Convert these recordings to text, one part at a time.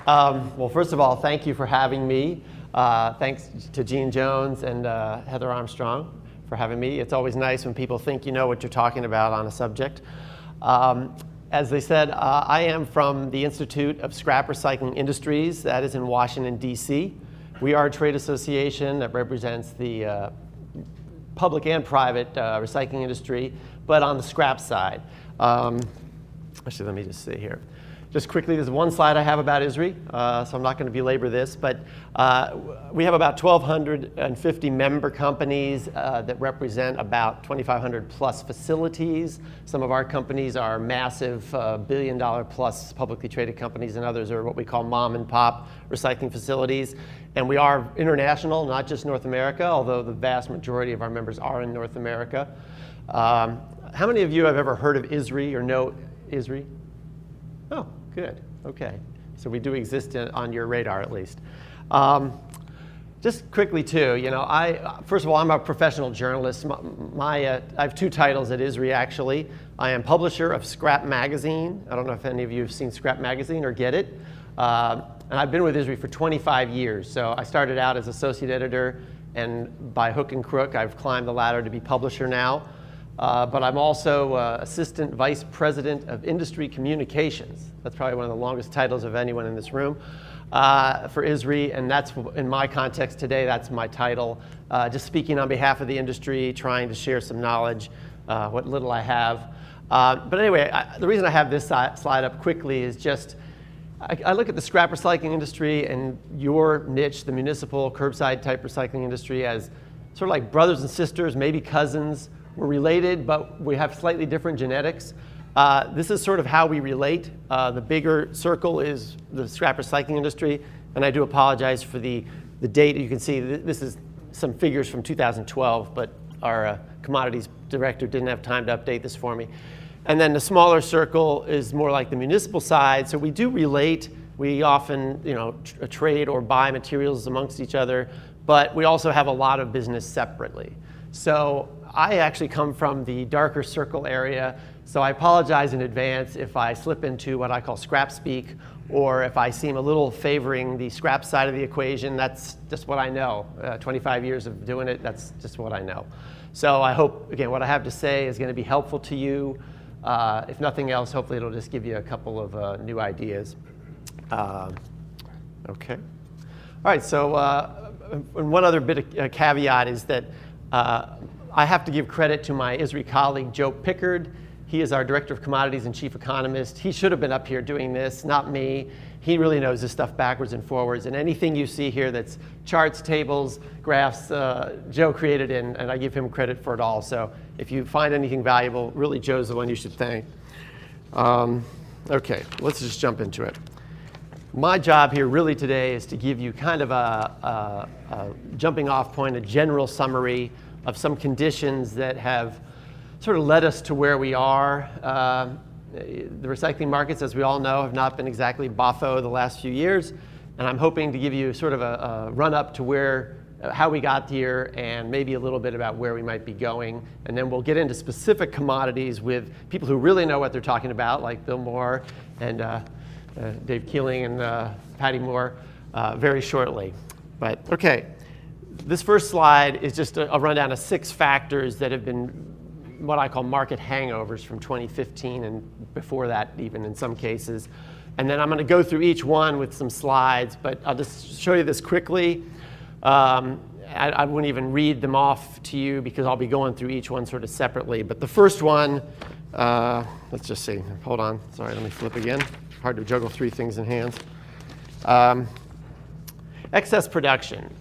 Well, first of all, thank you for having me. Thanks to Gene Jones and Heather Armstrong for having me. It's always nice when people think you know what you're talking about on a subject. As they said, I am from the Institute of Scrap Recycling Industries. That is in Washington, D.C. We are a trade association that represents the public and private recycling industry, but on the scrap side. Actually, let me just see here. Just quickly, there's one slide I have about ISRI, so I'm not going to belabor this, but we have about 1,250 member companies that represent about 2,500 plus facilities. Some of our companies are massive billion-dollar plus publicly traded companies, and others are what we call mom and pop recycling facilities. And we are international, not just North America, although the vast majority of our members are in North America. How many of you have ever heard of ISRI or know ISRI? Oh, good. Okay. So we do exist on your radar at least. Just quickly too, you know, first of all, I'm a professional journalist. I have two titles at ISRI actually. I am publisher of Scrap Magazine. I don't know if any of you have seen Scrap Magazine or get it. And I've been with ISRI for 25 years. So I started out as associate editor, and by hook and crook, I've climbed the ladder to be publisher now. But I'm also Assistant Vice President of Industry Communications. That's probably one of the longest titles of anyone in this room for ISRI, and that's, in my context today, that's my title. Just speaking on behalf of the industry, trying to share some knowledge, what little I have. But anyway, the reason I have this slide up quickly is just, I look at the scrap recycling industry and your niche, the municipal curbside type recycling industry, as sort of like brothers and sisters, maybe cousins. We're related, but we have slightly different genetics. This is sort of how we relate. The bigger circle is the scrap recycling industry, and I do apologize for the date. You can see this is some figures from 2012, but our commodities director didn't have time to update this for me. And then the smaller circle is more like the municipal side, so we do relate. We often, you know, trade or buy materials amongst each other, but we also have a lot of business separately. So I actually come from the darker circle area, so I apologize in advance if I slip into what I call scrap speak, or if I seem a little favoring the scrap side of the equation. That's just what I know. 25 years of doing it, that's just what I know. So I hope, again, what I have to say is going to be helpful to you. If nothing else, hopefully it'll just give you a couple of new ideas. Okay. All right, so and one other bit of caveat is that I have to give credit to my ISRI colleague, Joe Pickard. He is our Director of Commodities and Chief Economist. He should have been up here doing this, not me. He really knows this stuff backwards and forwards. And anything you see here that's charts, tables, graphs, Joe created it, and I give him credit for it all. So if you find anything valuable, really Joe's the one you should thank. Okay, let's just jump into it. My job here really today is to give you kind of a jumping off point, a general summary of some conditions that have sort of led us to where we are. The recycling markets, as we all know, have not been exactly boffo the last few years, and I'm hoping to give you sort of a run-up to how we got here, and maybe a little bit about where we might be going, and then we'll get into specific commodities with people who really know what they're talking about, like Bill Moore and Dave Keeling and Patty Moore very shortly. But okay. This first slide is just a rundown of 6 factors that have been what I call market hangovers from 2015 and before that even in some cases. And then I'm going to go through each one with some slides, but I'll just show you this quickly. I wouldn't even read them off to you because I'll be going through each one sort of separately. But the first one, let's just see. Hold on. Sorry, let me flip again. Hard to juggle 3 things in hands. Excess production.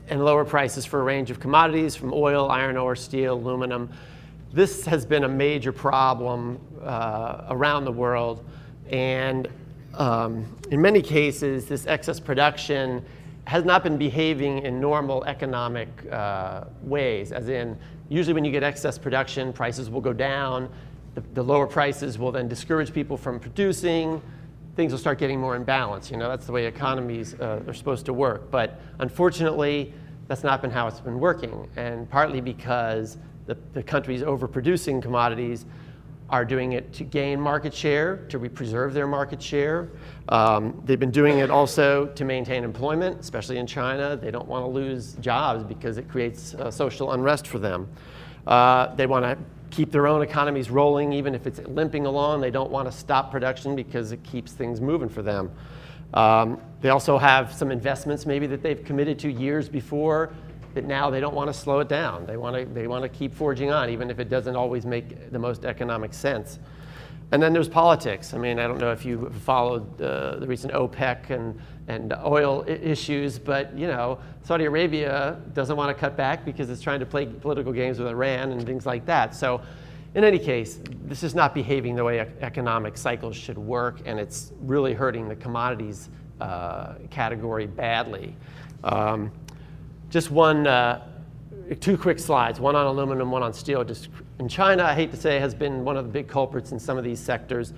And lower prices for a range of commodities from oil, iron ore, steel, aluminum. This has been a major problem around the world, and in many cases this excess production has not been behaving in normal economic ways, as in usually when you get excess production, prices will go down, the lower prices will then discourage people from producing, things will start getting more in balance. You know, that's the way economies are supposed to work. But unfortunately, that's not been how it's been working. And partly because the countries overproducing commodities are doing it to gain market share, to preserve their market share. They've been doing it also to maintain employment, especially in China. They don't want to lose jobs because it creates social unrest for them. They want to keep their own economies rolling, even if it's limping along. They don't want to stop production because it keeps things moving for them. They also have some investments maybe that they've committed to years before that now they don't want to slow it down. They want to keep forging on, even if it doesn't always make the most economic sense. And then there's politics. I mean, I don't know if you followed the recent OPEC and oil issues, but you know, Saudi Arabia doesn't want to cut back because it's trying to play political games with Iran and things like that. So in any case, this is not behaving the way economic cycles should work, and it's really hurting the commodities category badly. Just two quick slides, one on aluminum, one on steel. Just in China, I hate to say, has been one of the big culprits in some of these sectors.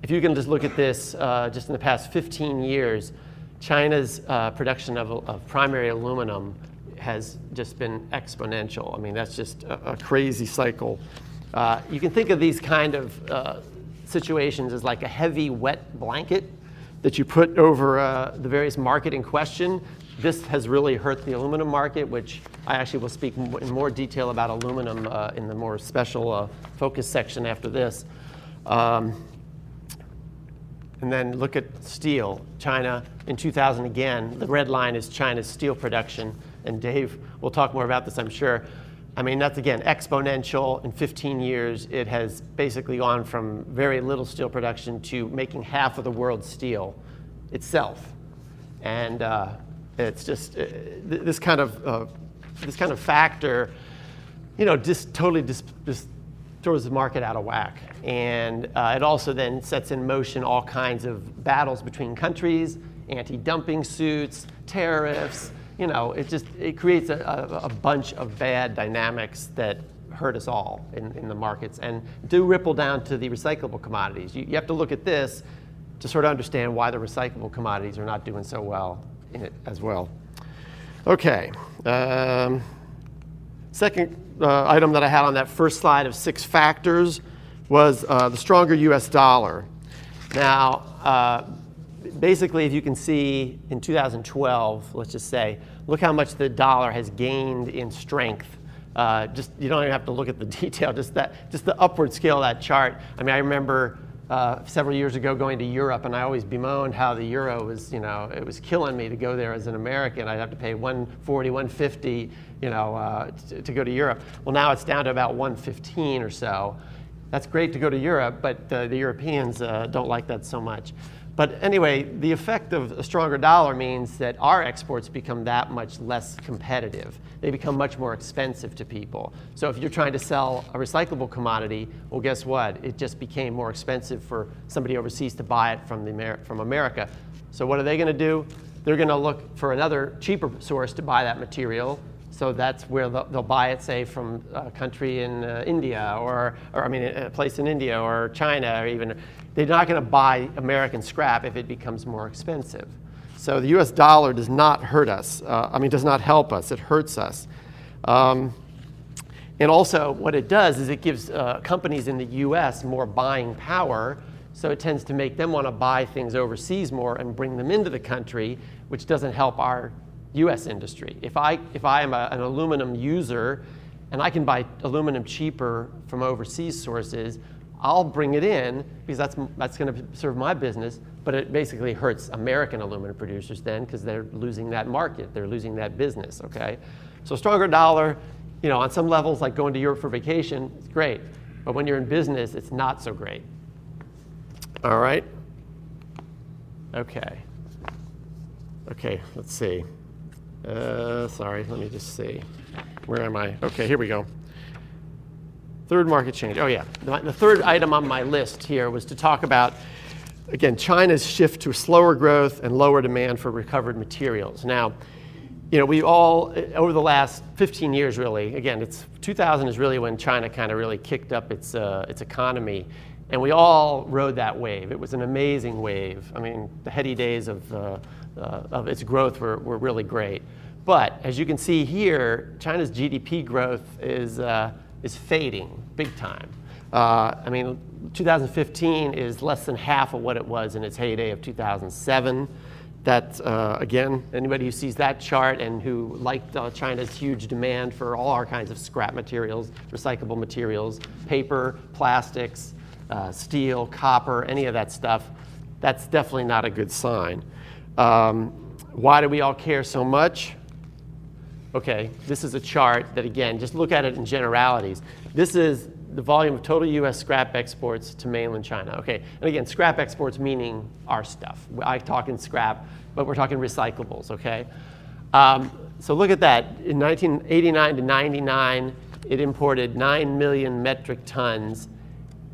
If you can just look at this, just in the past 15 years, China's production of primary aluminum has just been exponential. I mean, that's just a crazy cycle. You can think of these kind of situations as like a heavy, wet blanket that you put over the various market in question. This has really hurt the aluminum market, which I actually will speak in more detail about aluminum in the more special focus section after this. And then look at steel. China in 2000 again, the red line is China's steel production. And Dave will talk more about this, I'm sure. I mean, that's again exponential. In 15 years, it has basically gone from very little steel production to making half of the world's steel itself. And it's just this kind of factor, you know, just totally just throws the market out of whack. And it also then sets in motion all kinds of battles between countries, anti-dumping suits, tariffs. You know, it creates a bunch of bad dynamics that hurt us all in the markets and do ripple down to the recyclable commodities. You have to look at this to sort of understand why the recyclable commodities are not doing so well in it as well. Okay. Second item that I had on that first slide of 6 factors was the stronger US dollar. Now, basically, if you can see in 2012, let's just say, look how much the dollar has gained in strength. Just you don't even have to look at the detail, just the upward scale of that chart. I mean, I remember several years ago going to Europe, and I always bemoaned how the euro was, you know, it was killing me to go there as an American. I'd have to pay $140, $150, you know, to go to Europe. Well, now it's down to about $115 or so. That's great to go to Europe, but the Europeans don't like that so much. But anyway, the effect of a stronger dollar means that our exports become that much less competitive. They become much more expensive to people. So if you're trying to sell a recyclable commodity, well, guess what? It just became more expensive for somebody overseas to buy it from America. So what are they going to do? They're going to look for another cheaper source to buy that material. So that's where they'll buy it, say, from a country in India, or I mean, a place in India or China, or even. They're not going to buy American scrap if it becomes more expensive. So the US dollar does not hurt us. Does not help us. It hurts us. And also, what it does is it gives companies in the US more buying power. So it tends to make them want to buy things overseas more and bring them into the country, which doesn't help our US industry. If I am an aluminum user and I can buy aluminum cheaper from overseas sources, I'll bring it in because that's going to serve my business, but it basically hurts American aluminum producers then because they're losing that market, they're losing that business, okay? So stronger dollar, you know, on some levels, like going to Europe for vacation, it's great, but when you're in business, it's not so great. All right? Okay, let's see. Sorry, let me just see. Where am I? Okay, here we go. Third market change. Oh yeah, the third item on my list here was to talk about, again, China's shift to slower growth and lower demand for recovered materials. Now, you know, we all, over the last 15 years really, again, 2000 is really when China kind of really kicked up its economy, and we all rode that wave. It was an amazing wave. I mean, the heady days of its growth were really great. But as you can see here, China's GDP growth is fading big time. I mean, 2015 is less than half of what it was in its heyday of 2007. That, again, anybody who sees that chart and who liked China's huge demand for all our kinds of scrap materials, recyclable materials, paper, plastics, steel, copper, any of that stuff, that's definitely not a good sign. Why do we all care so much? Okay, this is a chart that, again, just look at it in generalities. This is the volume of total US scrap exports to mainland China. Okay, and again, scrap exports meaning our stuff. I talk in scrap, but we're talking recyclables, okay? So look at that. In 1989 to 99, it imported 9 million metric tons.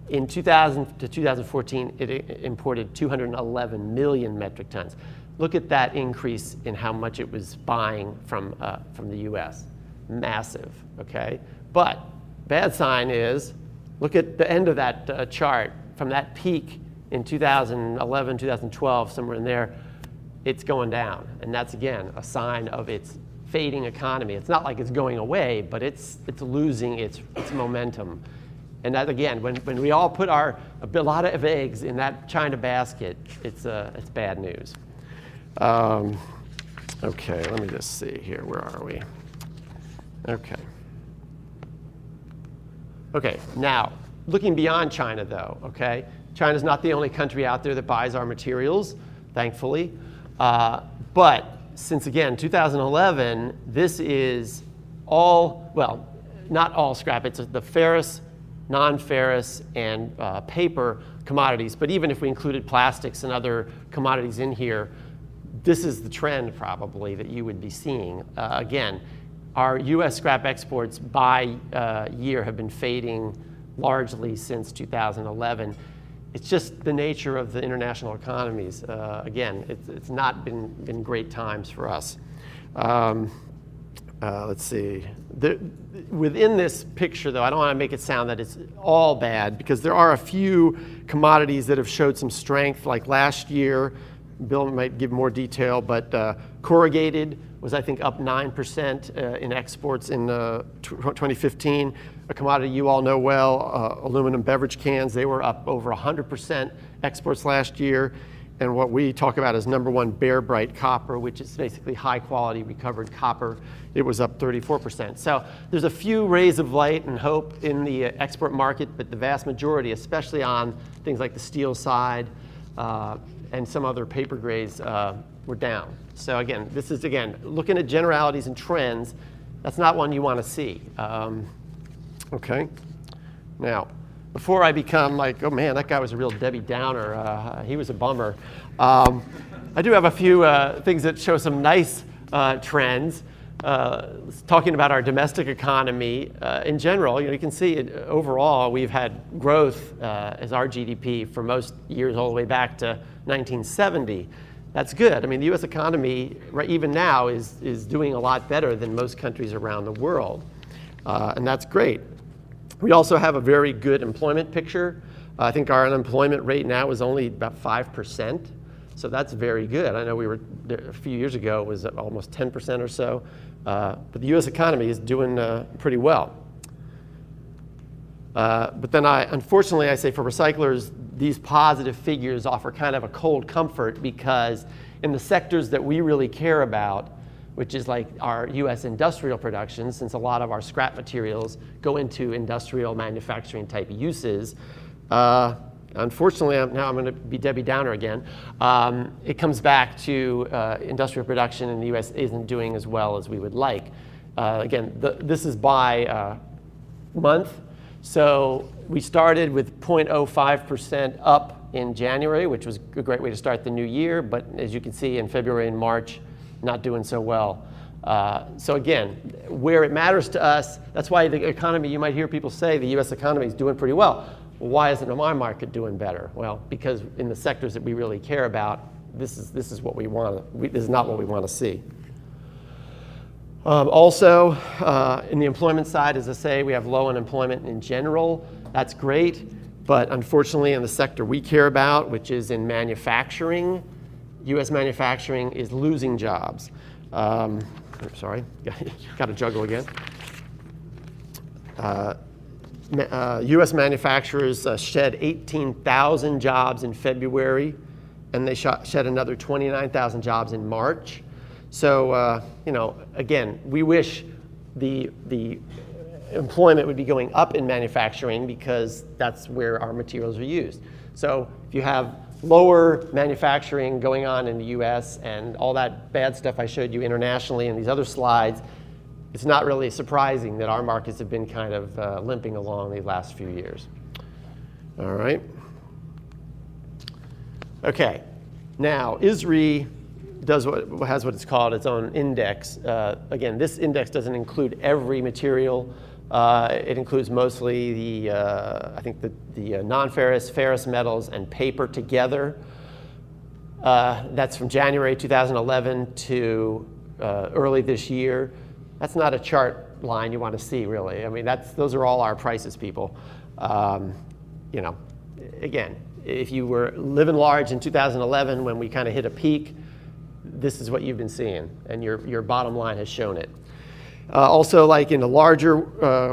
In 2000 to 2014, it imported 211 million metric tons. Look at that increase in how much it was buying from the US. Massive, okay? But bad sign is, look at the end of that chart. From that peak in 2011, 2012, somewhere in there, it's going down. And that's, again, a sign of its fading economy. It's not like it's going away, but it's losing its momentum. And that, again, when we all put a lot of eggs in that China basket, it's bad news. Okay, let me just see here. Where are we? Okay. Okay, now, looking beyond China, though, okay? China's not the only country out there that buys our materials, thankfully. But since, again, 2011, this is all, well, not all scrap. It's the ferrous, non-ferrous, and paper commodities. But even if we included plastics and other commodities in here, this is the trend, probably, that you would be seeing. Again, our US scrap exports by year have been fading largely since 2011. It's just the nature of the international economies. Again, it's not been great times for us. Let's see. Within this picture, though, I don't want to make it sound that it's all bad, because there are a few commodities that have showed some strength, like last year. Bill might give more detail, but corrugated was, I think, up 9% in exports in 2015. A commodity you all know well, aluminum beverage cans, they were up over 100% exports last year. And what we talk about is number one, bare bright copper, which is basically high quality recovered copper. It was up 34%. So there's a few rays of light and hope in the export market, but the vast majority, especially on things like the steel side, and some other paper grades, were down. So again, this is, again, looking at generalities and trends. That's not one you want to see. Okay. Now, before I become like, oh man, that guy was a real Debbie Downer, he was a bummer, I do have a few things that show some nice trends. Talking about our domestic economy in general, you can see it, overall we've had growth as our GDP for most years all the way back to 1970. That's good. I mean, the U.S. economy, right, even now, is doing a lot better than most countries around the world, and that's great. We also have a very good employment picture. I think our unemployment rate now is only about 5%, so that's very good. I know we were, a few years ago, it was almost 10% or so, but the U.S. economy is doing pretty well. But then unfortunately, I say for recyclers, these positive figures offer kind of a cold comfort, because in the sectors that we really care about, which is like our U.S. industrial production, since a lot of our scrap materials go into industrial manufacturing type uses, unfortunately, now I'm going to be Debbie Downer again, it comes back to industrial production in the U.S. isn't doing as well as we would like. Again, this is by month. So we started with 0.05% up in January, which was a great way to start the new year. But as you can see, in February and March, not doing so well. So again, where it matters to us, that's why the economy, you might hear people say the U.S. economy is doing pretty well. Well, why isn't my market doing better? Well, because in the sectors that we really care about, this is what we want. This is not what we want to see. Also, in the employment side, as I say, we have low unemployment in general. That's great, but unfortunately in the sector we care about, which is in manufacturing, U.S. manufacturing is losing jobs. Sorry, got to juggle again. U.S. manufacturers shed 18,000 jobs in February, and they shed another 29,000 jobs in March. So, again, we wish the employment would be going up in manufacturing because that's where our materials are used. So if you have lower manufacturing going on in the US and all that bad stuff I showed you internationally in these other slides, it's not really surprising that our markets have been kind of limping along these last few years. All right. Okay. Now, ISRI has what it's called its own index. Again, this index doesn't include every material. It includes mostly the, I think the non-ferrous, ferrous metals, and paper together. That's from January 2011 to early this year. That's not a chart line you want to see, really. I mean, those are all our prices, people. Again, if you were living large in 2011 when we kind of hit a peak, this is what you've been seeing, and your bottom line has shown it. Also, like in the larger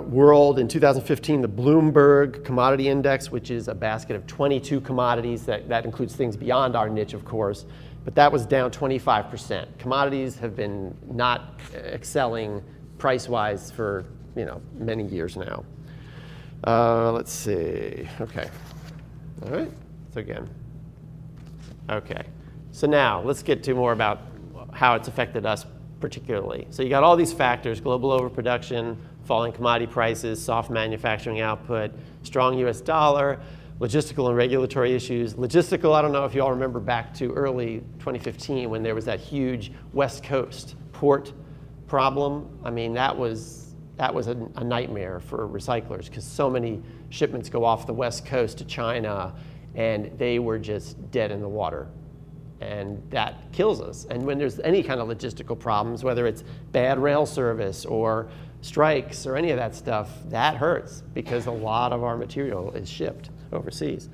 world, in 2015, the Bloomberg Commodity Index, which is a basket of 22 commodities, that includes things beyond our niche, of course, but that was down 25%. Commodities have been not excelling price-wise for many years now. Let's see. Okay. All right. So again. Okay. So now let's get to more about how it's affected us particularly. So you got all these factors: global overproduction, falling commodity prices, soft manufacturing output, strong US dollar, logistical and regulatory issues. Logistical, I don't know if you all remember back to early 2015 when there was that huge West Coast port problem. I mean, that was a nightmare for recyclers because so many shipments go off the West Coast to China and they were just dead in the water. And that kills us. And when there's any kind of logistical problems, whether it's bad rail service or strikes or any of that stuff, that hurts because a lot of our material is shipped overseas.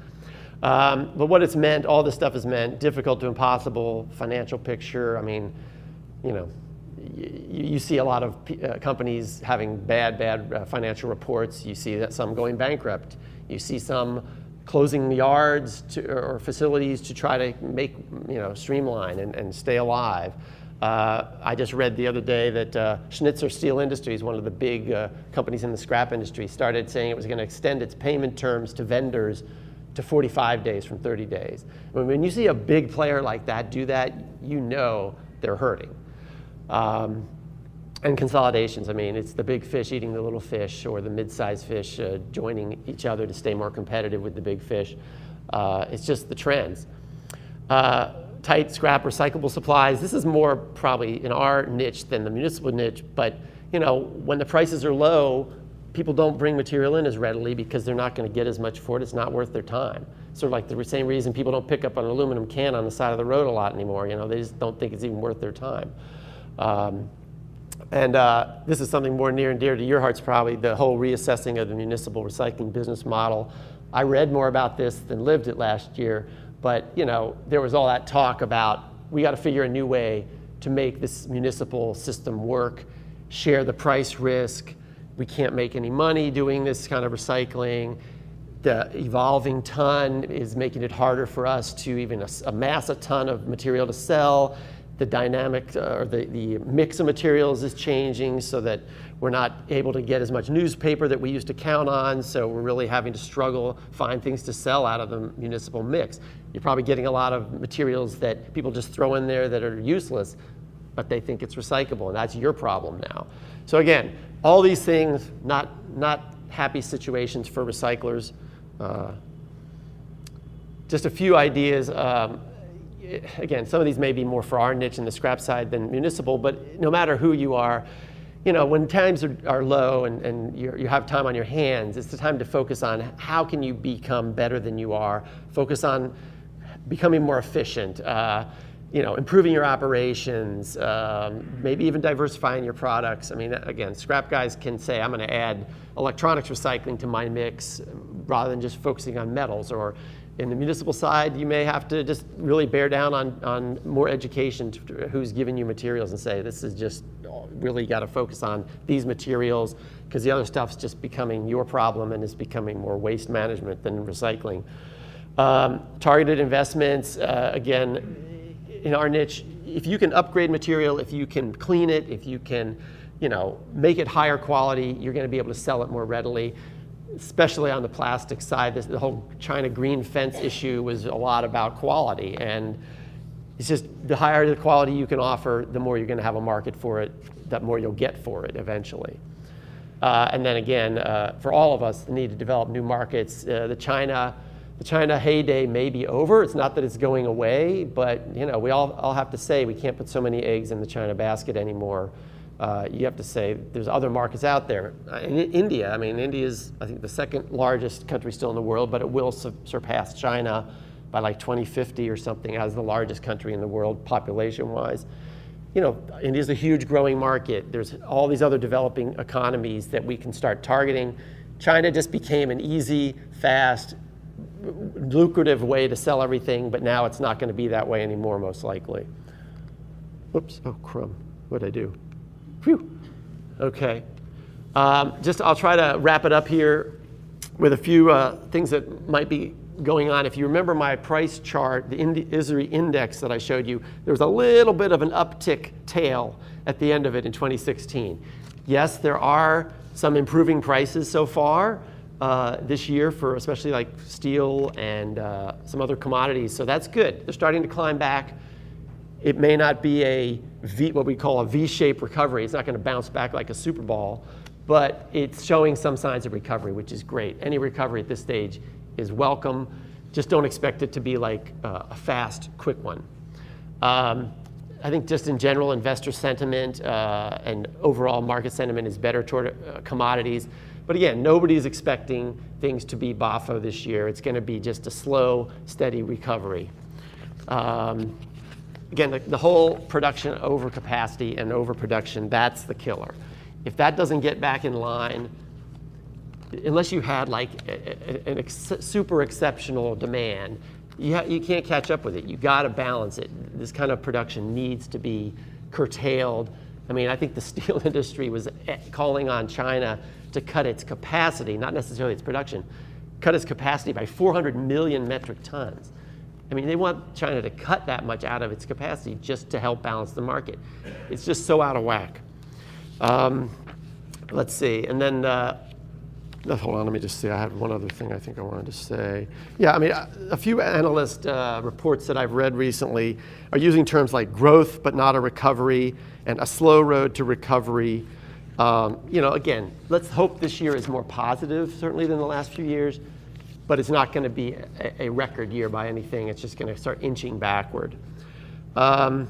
But what it's meant, all this stuff has meant difficult to impossible financial picture. I mean, you see a lot of companies having bad financial reports. You see that some going bankrupt. You see some closing yards or facilities to try to make, streamline and stay alive. I just read the other day that Schnitzer Steel Industries, one of the big companies in the scrap industry, started saying it was going to extend its payment terms to vendors to 45 days from 30 days. When you see a big player like that do that, they're hurting. And consolidations, I mean, it's the big fish eating the little fish, or the mid-sized fish joining each other to stay more competitive with the big fish. It's just the trends. Tight scrap recyclable supplies. This is more probably in our niche than the municipal niche, but when the prices are low, people don't bring material in as readily because they're not going to get as much for it. It's not worth their time. Sort of like the same reason people don't pick up an aluminum can on the side of the road a lot anymore. They just don't think it's even worth their time. And this is something more near and dear to your hearts probably, the whole reassessing of the municipal recycling business model. I read more about this than lived it last year, but there was all that talk about we got to figure a new way to make this municipal system work, share the price risk. We can't make any money doing this kind of recycling. The evolving ton is making it harder for us to even amass a ton of material to sell. The dynamic or the mix of materials is changing so that we're not able to get as much newspaper that we used to count on, so we're really having to struggle, find things to sell out of the municipal mix. You're probably getting a lot of materials that people just throw in there that are useless, but they think it's recyclable, and that's your problem now. So again, all these things, not happy situations for recyclers. Just a few ideas. Again, some of these may be more for our niche in the scrap side than municipal, but no matter who you are, when times are low and you have time on your hands, it's the time to focus on how can you become better than you are, focus on becoming more efficient, improving your operations, maybe even diversifying your products. I mean, again, scrap guys can say, I'm going to add electronics recycling to my mix rather than just focusing on metals. Or in the municipal side, you may have to just really bear down on more education to who's giving you materials and say, this is just really got to focus on these materials because the other stuff's just becoming your problem and is becoming more waste management than recycling. Targeted investments, again, in our niche, if you can upgrade material, if you can clean it, if you can, make it higher quality, you're going to be able to sell it more readily, especially on the plastic side. The whole China green fence issue was a lot about quality, and it's just the higher the quality you can offer, the more you're going to have a market for it, the more you'll get for it eventually. And then again, for all of us, the need to develop new markets. The China heyday may be over. It's not that it's going away, but we all have to say we can't put so many eggs in the China basket anymore. You have to say there's other markets out there. In India, India is, I think, the second largest country still in the world, but it will surpass China by like 2050 or something as the largest country in the world population-wise. India's a huge growing market. There's all these other developing economies that we can start targeting. China just became an easy, fast, lucrative way to sell everything, but now it's not going to be that way anymore, most likely. Whoops, oh crumb, what'd I do? Phew, okay. I'll try to wrap it up here with a few things that might be going on. If you remember my price chart, the ISRI index that I showed you, there was a little bit of an uptick tail at the end of it in 2016. Yes, there are some improving prices so far this year for especially like steel and some other commodities, so that's good. They're starting to climb back. It may not be what we call a V-shaped recovery. It's not going to bounce back like a Super Bowl, but it's showing some signs of recovery, which is great. Any recovery at this stage is welcome. Just don't expect it to be like a fast, quick one. I think just in general, investor sentiment and overall market sentiment is better toward commodities. But again, nobody's expecting things to be BAFO this year. It's going to be just a slow, steady recovery. Again, the whole production overcapacity and overproduction, that's the killer. If that doesn't get back in line, unless you had like super exceptional demand, you can't catch up with it. You got to balance it. This kind of production needs to be curtailed. I think the steel industry was calling on China to cut its capacity, not necessarily its production, cut its capacity by 400 million metric tons. They want China to cut that much out of its capacity just to help balance the market. It's just so out of whack. Let's see, and then, hold on, let me just see. I had one other thing I think I wanted to say. Yeah, a few analyst reports that I've read recently are using terms like growth but not a recovery and a slow road to recovery. Again, let's hope this year is more positive, certainly than the last few years, but it's not going to be a record year by anything. It's just going to start inching backward. I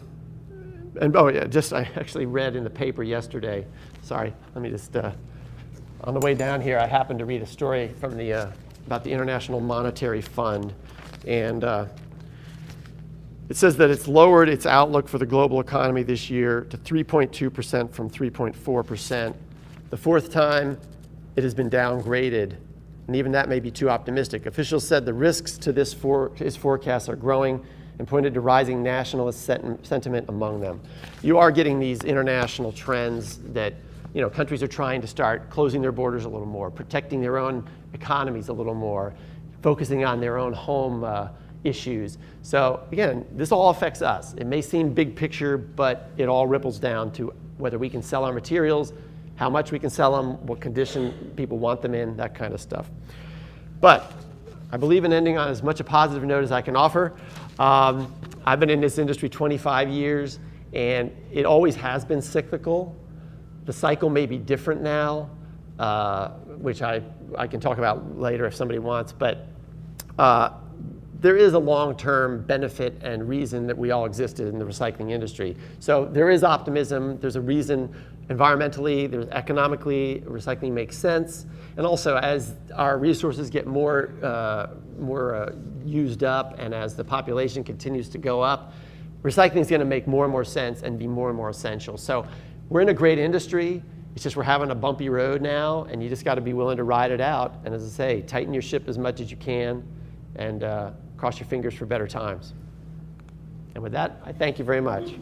actually read in the paper yesterday. Sorry, let me just, on the way down here, I happened to read a story from about the International Monetary Fund. And it says that it's lowered its outlook for the global economy this year to 3.2% from 3.4%. The fourth time it has been downgraded. And even that may be too optimistic. Officials said the risks to his forecasts are growing and pointed to rising nationalist sentiment among them. You are getting these international trends that countries are trying to start closing their borders a little more, protecting their own economies a little more, focusing on their own home issues. So again, this all affects us. It may seem big picture, but it all ripples down to whether we can sell our materials, how much we can sell them, what condition people want them in, that kind of stuff. But I believe in ending on as much a positive note as I can offer. I've been in this industry 25 years, and it always has been cyclical. The cycle may be different now, which I can talk about later if somebody wants, but there is a long-term benefit and reason that we all existed in the recycling industry. So there is optimism, there's a reason environmentally, there's economically, recycling makes sense. And also as our resources get more used up and as the population continues to go up, recycling is gonna make more and more sense and be more and more essential. So we're in a great industry. It's just we're having a bumpy road now, and you just got to be willing to ride it out. And as I say, tighten your ship as much as you can, and cross your fingers for better times. And with that, I thank you very much.